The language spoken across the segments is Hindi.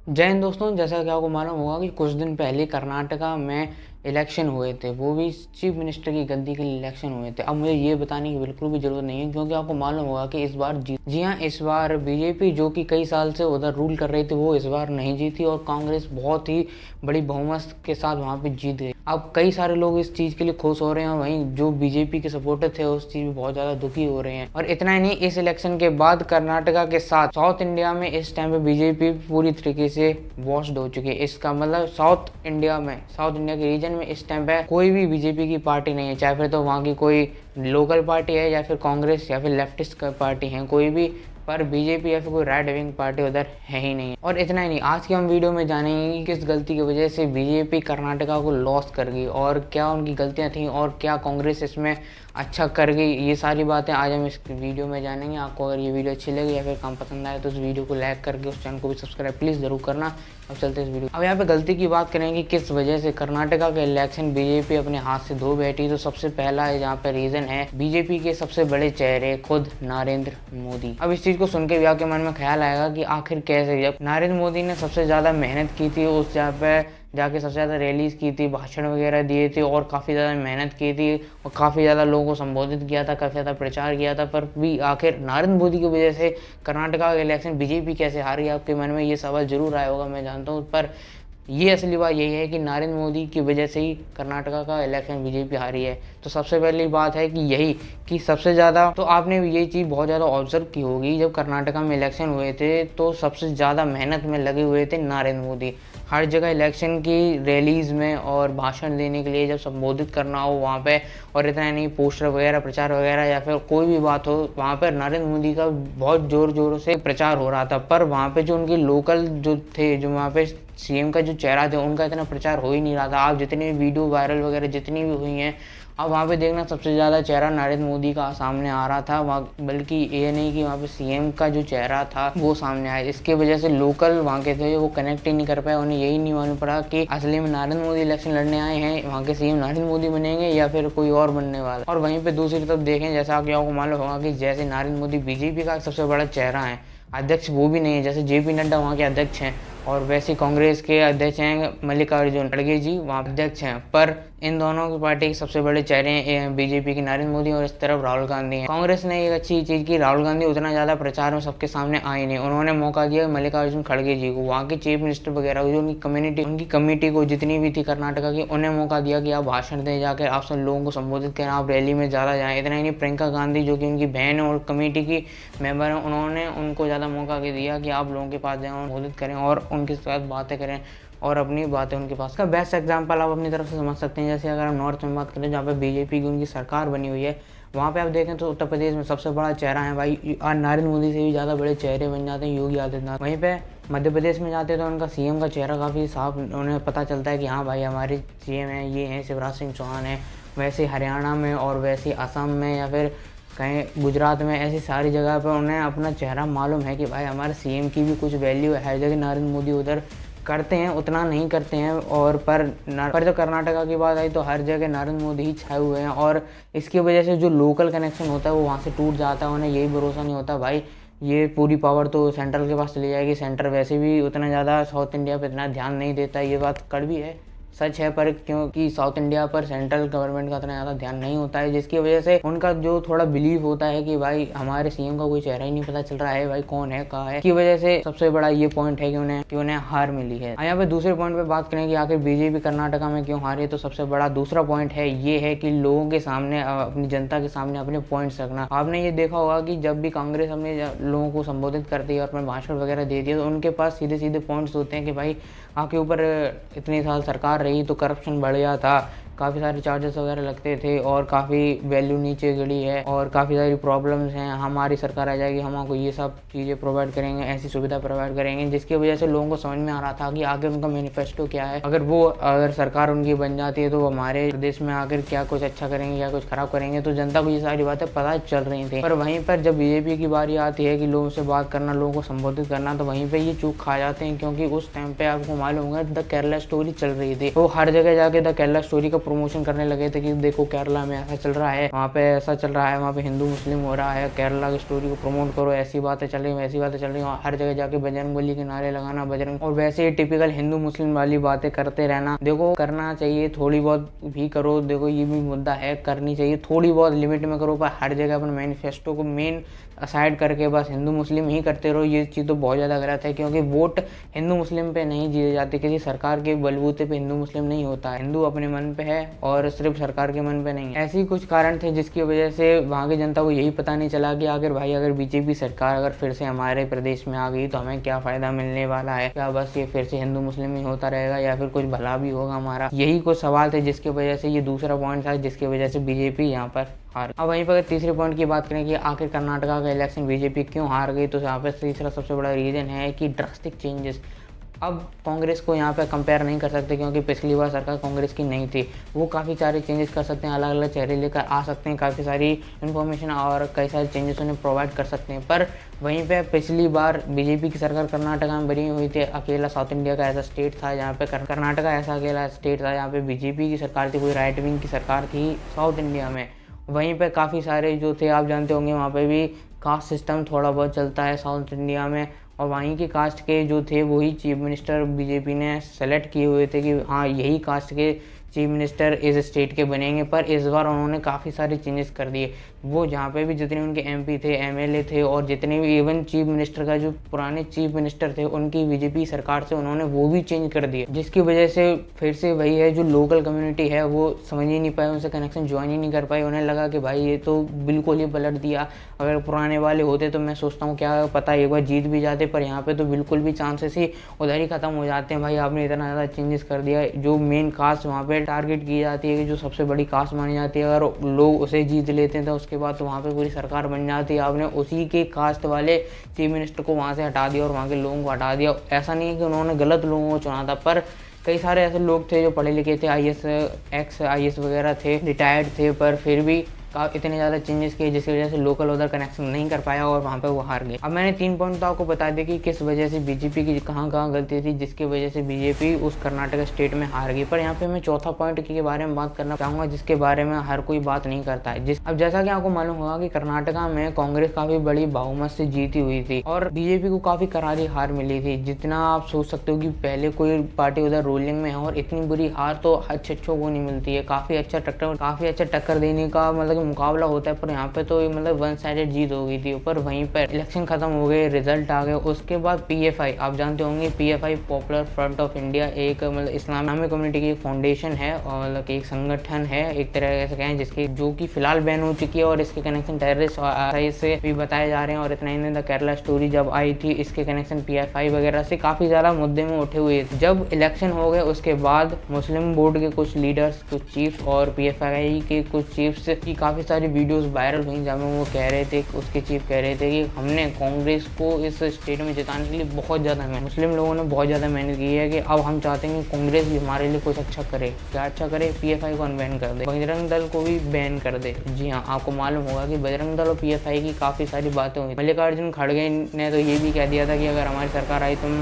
जय हिंद दोस्तों। जैसा कि आपको मालूम होगा कि कुछ दिन पहले कर्नाटका में इलेक्शन हुए थे, वो भी चीफ मिनिस्टर की गद्दी के लिए इलेक्शन हुए थे। अब मुझे ये बताने की बिल्कुल भी जरूरत नहीं है, क्योंकि आपको मालूम होगा कि इस बार जी हाँ, इस बार बीजेपी जो कि कई साल से उधर रूल कर रही थी, वो इस बार नहीं जीती और कांग्रेस बहुत ही बड़ी बहुमत के साथ वहाँ पे जीत गई। अब कई सारे लोग इस चीज़ के लिए खुश हो रहे हैं, वहीं जो बीजेपी के सपोर्टर थे उस चीज़ में बहुत ज़्यादा दुखी हो रहे हैं। और इतना ही नहीं, इस इलेक्शन के बाद कर्नाटका के साथ साउथ इंडिया में इस टाइम पे बीजेपी पूरी तरीके से वॉश्ड हो चुकी है। इसका मतलब साउथ इंडिया के रीजन में इस टाइम पे कोई भी बीजेपी की पार्टी नहीं है, चाहे फिर तो वहाँ की कोई लोकल पार्टी है या फिर कांग्रेस या फिर लेफ्टिस्ट पार्टी है कोई भी, पर बीजेपी या फिर कोई राइट विंग पार्टी उधर है ही नहीं। और इतना ही नहीं, आज की हम वीडियो में जानेंगे कि किस गलती की वजह से बीजेपी कर्नाटका को लॉस कर गई और क्या उनकी गलतियां थी और क्या कांग्रेस इसमें अच्छा कर गई। ये सारी बातें आज हम इस वीडियो में जानेंगे। आपको अगर ये वीडियो अच्छी लगी या फिर काम पसंद आए तो उस वीडियो को लाइक करके उस चैनल को भी सब्सक्राइब प्लीज़ जरूर करना। अब चलते इस वीडियो। अब यहाँ पे गलती की बात करेंगे किस वजह से कर्नाटका का इलेक्शन बीजेपी अपने हाथ से धो बैठी, तो सबसे पहला यहाँ पे रीजन है बीजेपी के सबसे बड़े चेहरे खुद नरेंद्र मोदी। अब इस चीज को सुन के भी आपके मन में ख्याल आएगा कि आखिर कैसे, जब नरेंद्र मोदी ने सबसे ज्यादा मेहनत की थी, उस जगह पे जाके सबसे ज़्यादा रैलीज की थी, भाषण वगैरह दिए थे और काफ़ी ज़्यादा मेहनत की थी और काफ़ी ज़्यादा लोगों को संबोधित किया था, काफ़ी ज़्यादा प्रचार किया था, पर भी आखिर नरेंद्र मोदी की वजह से कर्नाटका का इलेक्शन बीजेपी कैसे हारी। आपके मन में ये सवाल जरूर आया होगा, मैं जानता हूँ, पर ये असली बात यही है कि नरेंद्र मोदी की वजह से ही कर्नाटका का इलेक्शन बीजेपी हारी है। तो सबसे पहली बात है कि यही कि सबसे ज़्यादा तो आपने ये चीज़ बहुत ज़्यादा ऑब्जर्व की होगी, जब कर्नाटका में इलेक्शन हुए थे तो सबसे ज़्यादा मेहनत में लगे हुए थे नरेंद्र मोदी। हर जगह इलेक्शन की रैलीज में और भाषण देने के लिए जब संबोधित करना हो वहाँ पे, और इतना नहीं पोस्टर वगैरह प्रचार वगैरह या फिर कोई भी बात हो, वहाँ पर नरेंद्र मोदी का बहुत जोर जोरों से प्रचार हो रहा था। पर वहाँ पे जो उनके लोकल जो थे, जो वहाँ पे सीएम का जो चेहरा थे, उनका इतना प्रचार हो ही नहीं रहा था। आप जितनी भी वीडियो वायरल वगैरह जितनी भी हुई हैं, अब वहाँ पे देखना सबसे ज़्यादा चेहरा नरेंद्र मोदी का सामने आ रहा था वहाँ, बल्कि ये नहीं कि वहाँ पे सीएम का जो चेहरा था वो सामने आया। इसके वजह से लोकल वहाँ के थे वो कनेक्ट ही नहीं कर पाए, उन्हें यही नहीं मालूम पड़ा कि असली में नरेंद्र मोदी इलेक्शन लड़ने आए हैं, वहाँ के सीएम नरेंद्र मोदी बनेंगे या फिर कोई और बनने वाला। और वहीं पर दूसरी तरफ देखें, जैसा कि आपको मालूम होगा कि जैसे नरेंद्र मोदी बीजेपी का सबसे बड़ा चेहरा है, अध्यक्ष वो भी नहीं है, जैसे जेपी नड्डा वहाँ के अध्यक्ष हैं और वैसे कांग्रेस के अध्यक्ष हैं मल्लिकार्जुन खड़गे जी, वहाँ अध्यक्ष हैं। पर इन दोनों की पार्टी के सबसे बड़े चेहरे हैं बीजेपी के नरेंद्र मोदी और इस तरफ राहुल गांधी हैं। कांग्रेस ने एक अच्छी चीज़ की, राहुल गांधी उतना ज़्यादा प्रचार में सबके सामने आए नहीं, उन्होंने मौका दिया मल्लिकार्जुन खड़गे जी को, वहाँ के चीफ मिनिस्टर वगैरह जो उनकी कमेटी को जितनी भी थी कर्नाटका की, उन्हें मौका दिया कि आप भाषण दें, जाकर आप सब लोगों को संबोधित करें, आप रैली में ज़्यादा जाएँ। इतना ही नहीं, प्रियंका गांधी जो कि उनकी बहन और कमेटी की मेंबर हैं, उन्होंने उनको ज़्यादा मौका दिया कि आप लोगों के पास जाएँ, संबोधित करें और उनके साथ बातें करें और अपनी बातें उनके पास। का बेस्ट एग्जांपल आप अपनी तरफ से समझ सकते हैं, जैसे अगर हम नॉर्थ में बात करें जहाँ पे बीजेपी की उनकी सरकार बनी हुई है, वहाँ पे आप देखें तो उत्तर प्रदेश में सबसे बड़ा चेहरा है भाई, नरेंद्र मोदी से भी ज़्यादा बड़े चेहरे बन जाते हैं योगी आदित्यनाथ। वहीं पे मध्य प्रदेश में जाते तो उनका सीएम का चेहरा काफ़ी साफ उन्हें पता चलता है कि हाँ भाई हमारे सीएम हैं, ये हैं शिवराज सिंह चौहान हैं। वैसे हरियाणा में और वैसे असम में या फिर कहीं गुजरात में, ऐसी सारी जगह पर उन्हें अपना चेहरा मालूम है कि भाई हमारे सीएम की भी कुछ वैल्यू है। हर जगह नरेंद्र मोदी उधर करते हैं, उतना नहीं करते हैं। और पर जो कर्नाटका की बात आई तो हर जगह नरेंद्र मोदी ही छाए हुए हैं और इसकी वजह से जो लोकल कनेक्शन होता है वो वहाँ से टूट जाता है। उन्हें यही भरोसा नहीं होता भाई ये पूरी पावर तो सेंट्रल के पास चली जाएगी, सेंटर वैसे भी उतना ज़्यादा साउथ इंडिया पर इतना ध्यान नहीं देता। ये बात कड़वी है, सच है, पर क्योंकि साउथ इंडिया पर सेंट्रल गवर्नमेंट का इतना ज़्यादा ध्यान नहीं होता है, जिसकी वजह से उनका जो थोड़ा बिलीव होता है कि भाई हमारे सीएम का कोई चेहरा ही नहीं पता चल रहा है, भाई कौन है कहाँ है, की वजह से सबसे बड़ा ये पॉइंट है कि उन्हें हार मिली है। यहाँ पे दूसरे पॉइंट पे बात करें कि आखिर बीजेपी कर्नाटका में क्यों हारी, तो सबसे बड़ा दूसरा पॉइंट है ये है कि लोगों के सामने, अपनी जनता के सामने अपने पॉइंट्स रखना। आपने ये देखा होगा कि जब भी कांग्रेस अपने लोगों को संबोधित करती है और अपने भाषण वगैरह देती है तो उनके पास सीधे सीधे पॉइंट्स होते हैं कि भाई आपके ऊपर इतने साल सरकार रही तो करप्शन बढ़ गया था, काफ़ी सारे चार्जेस वगैरह लगते थे और काफ़ी वैल्यू नीचे गिरी है और काफ़ी सारी प्रॉब्लम्स हैं। हमारी सरकार आ जाएगी, हम आपको ये सब चीज़ें प्रोवाइड करेंगे, ऐसी सुविधा प्रोवाइड करेंगे, जिसकी वजह से लोगों को समझ में आ रहा था कि आगे उनका मैनिफेस्टो क्या है। अगर सरकार उनकी बन जाती है तो वो हमारे प्रदेश में आकर क्या कुछ अच्छा करेंगे या कुछ खराब करेंगे, तो जनता को ये सारी बातें पता चल रही थी। पर वहीं पर जब बीजेपी की बारी आती है कि लोगों से बात करना, लोगों को संबोधित करना, तो वहीं पर ये चूक खा जाते हैं, क्योंकि उस टाइम पर आपको मालूम होगा द केरला स्टोरी चल रही थी। वो हर जगह जाके द केरला स्टोरी का प्रमोशन करने लगे थे कि देखो केरला में ऐसा चल रहा है, वहाँ पे ऐसा चल रहा है, वहाँ पे हिंदू मुस्लिम हो रहा है, केरला की स्टोरी को प्रमोट करो, ऐसी बातें चल रही हैं, वैसी बातें चल रही हैं, हर जगह जाके बजरंगबली के नारे लगाना, बजरंग, और वैसे ही टिपिकल हिंदू मुस्लिम वाली बातें करते रहना। देखो करना चाहिए, थोड़ी बहुत भी करो, देखो ये भी मुद्दा है, करनी चाहिए, थोड़ी बहुत लिमिट में करो, पर हर जगह अपन मैनिफेस्टो को मेन असाइड करके बस हिंदू मुस्लिम ही करते रहो, ये चीज़ तो बहुत ज़्यादा गलत है। क्योंकि वोट हिंदू मुस्लिम पे नहीं जीते जाते, किसी सरकार के बलबूते पे हिंदू मुस्लिम नहीं होता है, हिंदू अपने मन पे है और सिर्फ सरकार के मन पे नहीं है। ऐसे ही कुछ कारण थे जिसकी वजह से वहाँ की जनता को यही पता नहीं चला कि आखिर भाई अगर बीजेपी सरकार अगर फिर से हमारे प्रदेश में आ गई तो हमें क्या फ़ायदा मिलने वाला है, क्या बस ये फिर से हिंदू मुस्लिम ही होता रहेगा या फिर कुछ भला भी होगा हमारा। यही कुछ सवाल थे जिसकी वजह से ये दूसरा पॉइंट था जिसकी वजह से बीजेपी यहाँ पर हार। अब वहीं पर अगर तीसरे पॉइंट की बात करें कि आखिर कर्नाटका का इलेक्शन बीजेपी क्यों हार गई, तो यहाँ पर तीसरा सबसे बड़ा रीज़न है कि ड्रास्टिक चेंजेस। अब कांग्रेस को यहाँ पे कंपेयर नहीं कर सकते क्योंकि पिछली बार सरकार कांग्रेस की नहीं थी, वो काफ़ी सारे चेंजेस कर सकते हैं, अलग अलग चेहरे लेकर आ सकते हैं, काफ़ी सारी इन्फॉर्मेशन और कई सारे चेंजेस उन्हें प्रोवाइड कर सकते हैं। पर वहीं पे पिछली बार बीजेपी की सरकार कर्नाटका में बनी हुई थी, अकेला साउथ इंडिया का ऐसा स्टेट था जहाँ पे कर्नाटका ऐसा अकेला स्टेट था जहाँ पे बीजेपी की सरकार थी, कोई राइट विंग की सरकार थी साउथ इंडिया में। वहीं पे काफ़ी सारे जो थे आप जानते होंगे, वहाँ पे भी कास्ट सिस्टम थोड़ा बहुत चलता है साउथ इंडिया में, और वहीं के कास्ट के जो थे वही चीफ मिनिस्टर बीजेपी ने सेलेक्ट किए हुए थे कि हाँ यही कास्ट के चीफ मिनिस्टर इस स्टेट के बनेंगे। पर इस बार उन्होंने काफ़ी सारे चेंजेस कर दिए, वो जहाँ पे भी जितने उनके एमपी थे, एमएलए थे और जितने भी इवन चीफ मिनिस्टर का जो पुराने चीफ मिनिस्टर थे उनकी बीजेपी सरकार से उन्होंने वो भी चेंज कर दिए, जिसकी वजह से फिर से वही है जो लोकल कम्युनिटी है वो समझ ही नहीं पाए, उनसे कनेक्शन ज्वाइन ही नहीं कर पाए। उन्हें लगा कि भाई ये तो बिल्कुल ही पलट दिया, अगर पुराने वाले होते तो मैं सोचता हूँ क्या पता एक बार जीत भी जाते, पर यहाँ पे तो बिल्कुल भी चांसेस ही उधर ही खत्म हो जाते हैं। भाई आपने इतना ज़्यादा चेंजेस कर दिया, जो मेन कास्ट वहाँ पे टारगेट की जाती है कि जो सबसे बड़ी कास्ट मानी जाती है, अगर लोग उसे जीत लेते हैं तो उसके बाद तो वहाँ पे पूरी सरकार बन जाती है। आपने उसी के कास्ट वाले चीफ मिनिस्टर को वहाँ से हटा दिया और वहाँ के लोगों को हटा दिया। ऐसा नहीं है कि उन्होंने गलत लोगों को चुना था, पर कई सारे ऐसे लोग थे जो पढ़े लिखे थे, एक्स आईएएस वगैरह थे, रिटायर्ड थे, पर फिर भी इतने ज़्यादा चेंजेस किए जिसकी वजह से लोकल उधर कनेक्शन नहीं कर पाया और वहाँ पे वो हार गए। अब मैंने 3 पॉइंट तो आपको बता दिया कि किस वजह से बीजेपी की कहाँ गलती थी जिसकी वजह से बीजेपी उस कर्नाटक स्टेट में हार गई। पर यहाँ पे मैं चौथा पॉइंट के बारे में बात करना चाहूँगा जिसके बारे में हर कोई बात नहीं करता है। अब जैसा कि आपको मालूम होगा कि कर्नाटका में कांग्रेस काफ़ी बड़ी बहुमत से जीती हुई थी और बीजेपी को काफ़ी करारी हार मिली थी। जितना आप सोच सकते हो कि पहले कोई पार्टी उधर रूलिंग में है और इतनी बुरी हार तो अच्छे को नहीं मिलती है, काफ़ी अच्छा टक्कर देने का मतलब मुकाबला होता है। पर यहाँ पे तो मतलब वन साइडेड जीत हो गई थी। पर वहीं पर इलेक्शन खत्म हो गए, रिजल्ट आ गए, उसके बाद पीएफआई, आप जानते होंगे PFI popular front of India एक मतलब इस्लामिक कम्युनिटी की फाउंडेशन है और मतलब एक संगठन है एक तरह से कहें, जिसकी जो कि फिलहाल बैन हो चुकी है और इसके कनेक्शन टेररिस्ट से भी बताए जा रहे हैं। और इतना ही नहीं, द केरला स्टोरी जब आई थी इसके कनेक्शन पीएफआई वगैरह से काफ़ी ज़्यादा मुद्दे में उठे हुए थे। जब इलेक्शन हो गए उसके बाद मुस्लिम बोर्ड के कुछ लीडर्स, कुछ चीफ्स और पीएफआई के कुछ चीफ्स की काफ़ी सारी वीडियोस वायरल हुई जहाँ वो कह रहे थे, उसके चीफ कह रहे थे कि हमने कांग्रेस को इस स्टेट में जिताने के लिए बहुत ज़्यादा मेहनत, मुस्लिम लोगों ने बहुत ज़्यादा मेहनत की है कि अब हम चाहते हैं कि कांग्रेस भी हमारे लिए कुछ अच्छा करे। क्या अच्छा करे? पीएफआई को अनबैन कर दे, बजरंग दल को भी बैन कर दे। जी हाँ, आपको मालूम होगा कि बजरंग दल और पीएफआई की काफ़ी सारी बातें हुई। मल्लिकार्जुन खड़गे ने तो ये भी कह दिया था कि अगर हमारी सरकार आई तो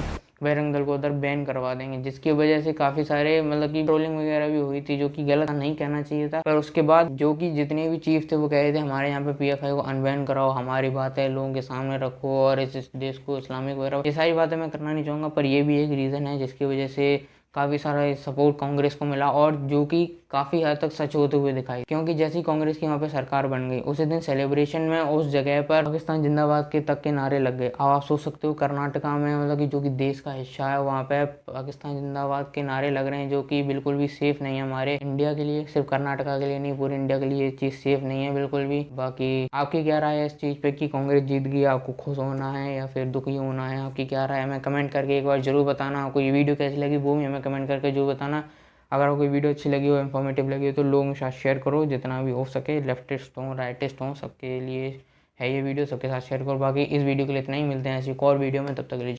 बजरंग दल को उधर बैन करवा देंगे, जिसकी वजह से काफ़ी सारे मतलब कि ट्रोलिंग वगैरह भी हुई थी, जो कि गलत नहीं कहना चाहिए था। पर उसके बाद जो कि जितने भी चीफ थे वो कह रहे थे हमारे यहाँ पे पीएफआई को अनबैन कराओ, हमारी बातें लोगों के सामने रखो और इस देश को इस्लामिक वगैरह, ये सारी बातें मैं करना नहीं चाहूँगा। पर ये भी एक रीज़न है जिसकी वजह से काफ़ी सारा सपोर्ट कांग्रेस को मिला और जो कि काफ़ी हद तक सच होते हुए दिखाई, क्योंकि जैसी कांग्रेस की वहाँ पे सरकार बन गई उसी दिन सेलिब्रेशन में उस जगह पर पाकिस्तान जिंदाबाद के तक के नारे लग गए। अब आप सोच सकते हो कर्नाटका में मतलब कि जो कि देश का हिस्सा है वहाँ पे पाकिस्तान जिंदाबाद के नारे लग रहे हैं, जो कि बिल्कुल भी सेफ नहीं है हमारे इंडिया के लिए, सिर्फ कर्नाटका के लिए नहीं पूरे इंडिया के लिए ये चीज़ सेफ नहीं है बिल्कुल भी। बाकी आपकी क्या राय है इस चीज़ पे कि कांग्रेस जीत गई, आपको खुश होना है या फिर दुखी होना है? आपकी क्या राय है हमें कमेंट करके एक बार जरूर बताना। आपको ये वीडियो कैसी लगी वो भी हमें कमेंट करके जरूर बताना। अगर आपको वीडियो अच्छी लगी हो, इन्फॉर्मेटिव लगी हो तो लोगों के साथ शेयर करो जितना भी हो सके, लेफ्टिस्ट हों राइटिस्ट हों सबके लिए है ये वीडियो, सबके साथ शेयर करो। बाकी इस वीडियो के लिए इतना ही, मिलते हैं ऐसी एक और वीडियो में, तब तक के लिए